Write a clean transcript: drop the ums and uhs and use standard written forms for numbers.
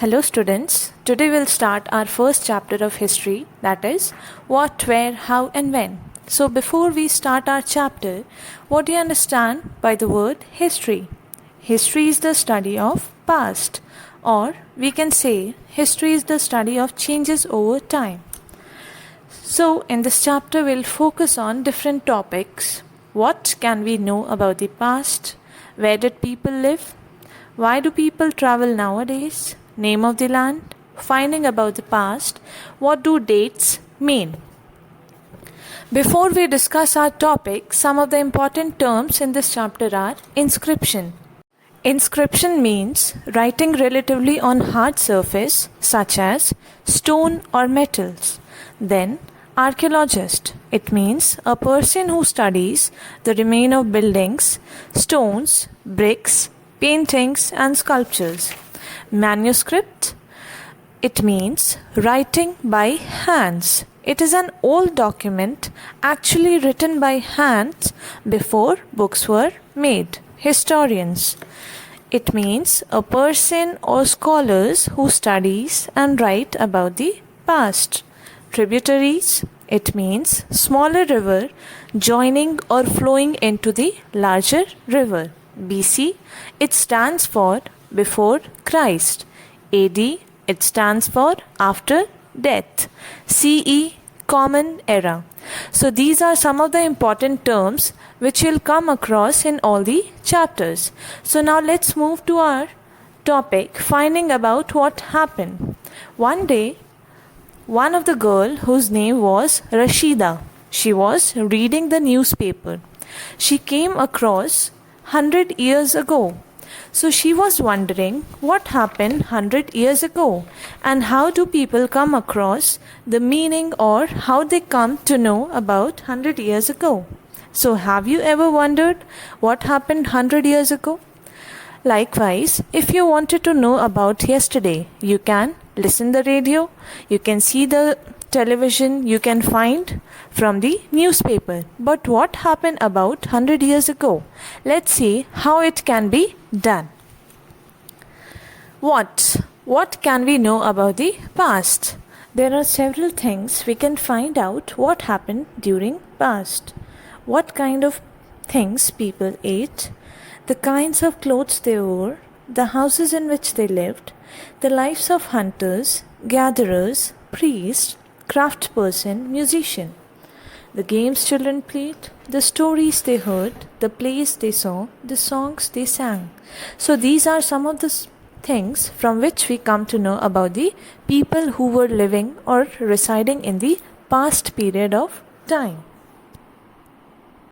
Hello students, today we'll start our first chapter of history, that is what, where, how and when. So before we start our chapter, what do you understand by the word history? History is the study of past, or we can say history is the study of changes over time. So in this chapter we'll focus on different topics. What can we know about the past? Where did people live? Why do people travel nowadays? Name of the land, finding about the past, what do dates mean? Before we discuss our topic, some of the important terms in this chapter are inscription. Inscription means writing relatively on hard surface such as stone or metals. Then archaeologist. It means a person who studies the remain of buildings, stones, bricks, paintings and sculptures. Manuscript. It means writing by hands. It is an old document actually written by hands before books were made. Historians. It means a person or scholars who studies and write about the past. Tributaries. It means smaller river joining or flowing into the larger river. BC. It stands for before Christ. AD. It stands for after death. CE. Common era. So these are some of the important terms which you'll come across in all the chapters. So now let's move to our topic, finding about what happened. One day, one of the girl whose name was Rashida, she was reading the newspaper. She came across 100 years ago. So she was wondering what happened 100 years ago and how do people come across the meaning or how they come to know about 100 years ago. So have you ever wondered what happened 100 years ago? Likewise, if you wanted to know about yesterday, you can listen the radio, you can see the television, you can find from the newspaper. But what happened about 100 years ago? Let's see how it can be done. What can we know about the past? There are several things we can find out what happened during past. What kind of things people ate, the kinds of clothes they wore, the houses in which they lived, the lives of hunters, gatherers, priests, craftsperson, musician, the games children played, the stories they heard, the plays they saw, the songs they sang. So these are some of the things from which we come to know about the people who were living or residing in the past period of time.